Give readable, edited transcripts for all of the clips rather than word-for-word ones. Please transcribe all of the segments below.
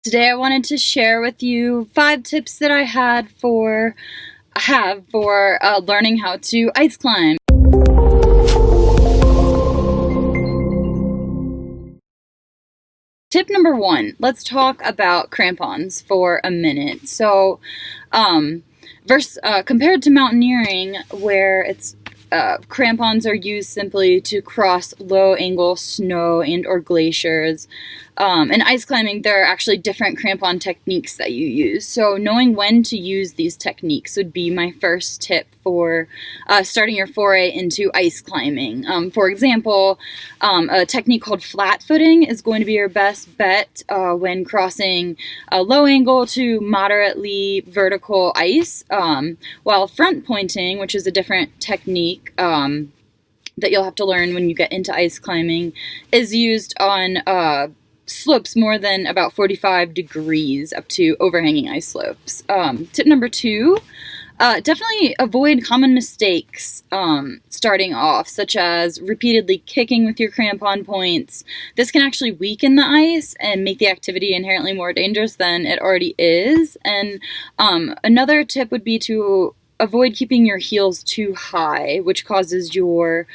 Today I wanted to share with you 5 tips that I have for learning how to ice climb. Tip number 1, let's talk about crampons for a minute. So, compared to mountaineering, where crampons are used simply to cross low-angle snow and or glaciers. In ice climbing, there are actually different crampon techniques that you use. So knowing when to use these techniques would be my first tip for starting your foray into ice climbing. For example, a technique called flat footing is going to be your best bet when crossing low angle to moderately vertical ice, while front pointing, which is a different technique that you'll have to learn when you get into ice climbing, is used on slopes more than about 45 degrees up to overhanging ice slopes. Tip number 2, definitely avoid common mistakes starting off, such as repeatedly kicking with your crampon points. This can actually weaken the ice and make the activity inherently more dangerous than it already is. And another tip would be to avoid keeping your heels too high, which causes your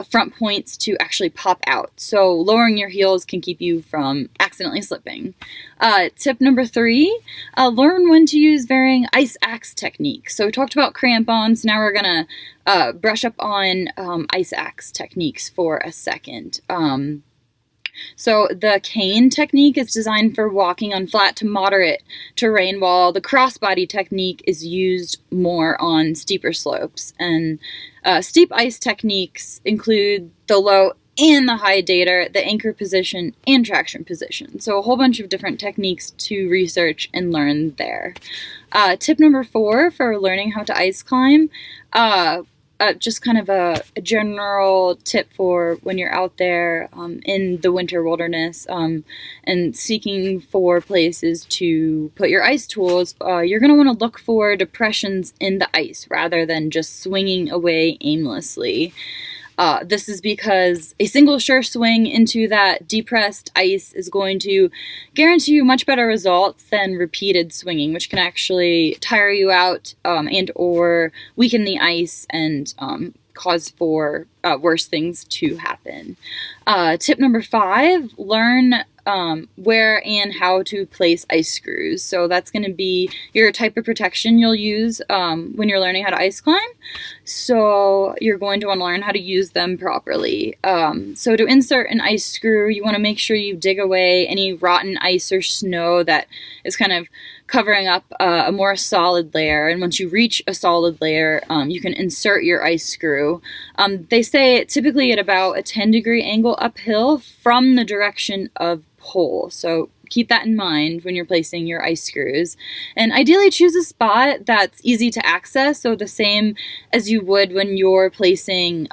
front points to actually pop out. So lowering your heels can keep you from accidentally slipping. Tip number 3, learn when to use varying ice axe techniques. So we talked about crampons. Now we're going to brush up on ice axe techniques for a second. So the cane technique is designed for walking on flat to moderate terrain, while the crossbody technique is used more on steeper slopes. And steep ice techniques include the low and the high dater, the anchor position, and traction position. So a whole bunch of different techniques to research and learn there. Tip number 4 for learning how to ice climb, just kind of a general tip for when you're out there in the winter wilderness and seeking for places to put your ice tools. You're going to want to look for depressions in the ice rather than just swinging away aimlessly. This is because a single sure swing into that depressed ice is going to guarantee you much better results than repeated swinging, which can actually tire you out and or weaken the ice and cause for worse things to happen. Tip number 5, learn where and how to place ice screws. So that's going to be your type of protection you'll use when you're learning how to ice climb. So you're going to want to learn how to use them properly. So to insert an ice screw, you want to make sure you dig away any rotten ice or snow that is kind of covering up a more solid layer. And once you reach a solid layer, you can insert your ice screw. They say typically at about a 10-degree angle uphill from the direction of pull. So keep that in mind when you're placing your ice screws. And ideally choose a spot that's easy to access, so the same as you would when you're placing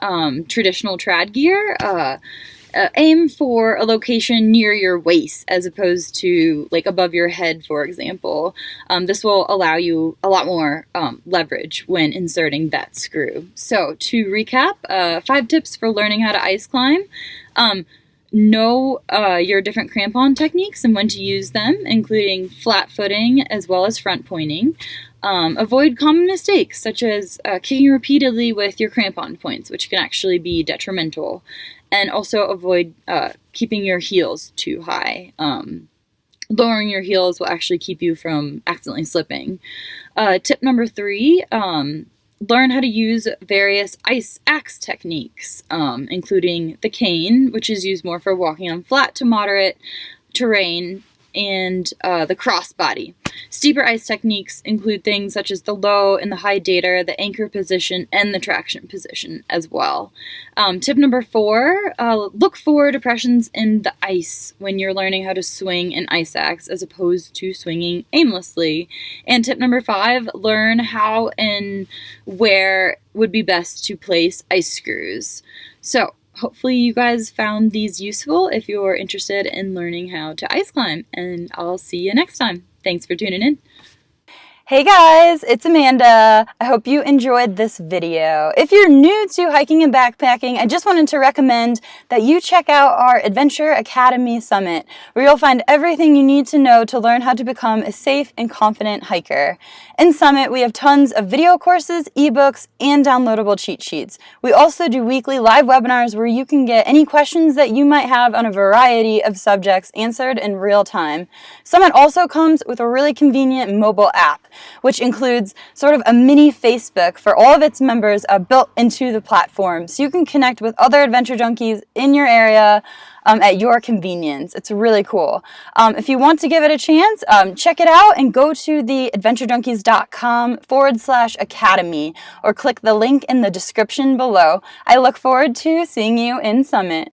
traditional trad gear. Aim for a location near your waist as opposed to like above your head, for example. This will allow you a lot more leverage when inserting that screw. So to recap, 5 tips for learning how to ice climb. Know your different crampon techniques and when to use them, including flat footing as well as front pointing. Avoid common mistakes, such as kicking repeatedly with your crampon points, which can actually be detrimental. And also avoid keeping your heels too high. Lowering your heels will actually keep you from accidentally slipping. Tip number 3, learn how to use various ice axe techniques, including the cane, which is used more for walking on flat to moderate terrain, and the crossbody. Steeper ice techniques include things such as the low and the high dater, the anchor position, and the traction position as well. Tip number 4, look for depressions in the ice when you're learning how to swing an ice axe as opposed to swinging aimlessly. And tip number 5, learn how and where would be best to place ice screws. So hopefully you guys found these useful if you're interested in learning how to ice climb, and I'll see you next time. Thanks for tuning in. Hey guys, it's Amanda. I hope you enjoyed this video. If you're new to hiking and backpacking, I just wanted to recommend that you check out our Adventure Academy Summit, where you'll find everything you need to know to learn how to become a safe and confident hiker. In Summit, we have tons of video courses, ebooks, and downloadable cheat sheets. We also do weekly live webinars where you can get any questions that you might have on a variety of subjects answered in real time. Summit also comes with a really convenient mobile app, which includes sort of a mini Facebook for all of its members built into the platform. So you can connect with other adventure junkies in your area at your convenience. It's really cool. If you want to give it a chance, check it out and go to the adventurejunkies.com/academy or click the link in the description below. I look forward to seeing you in Summit.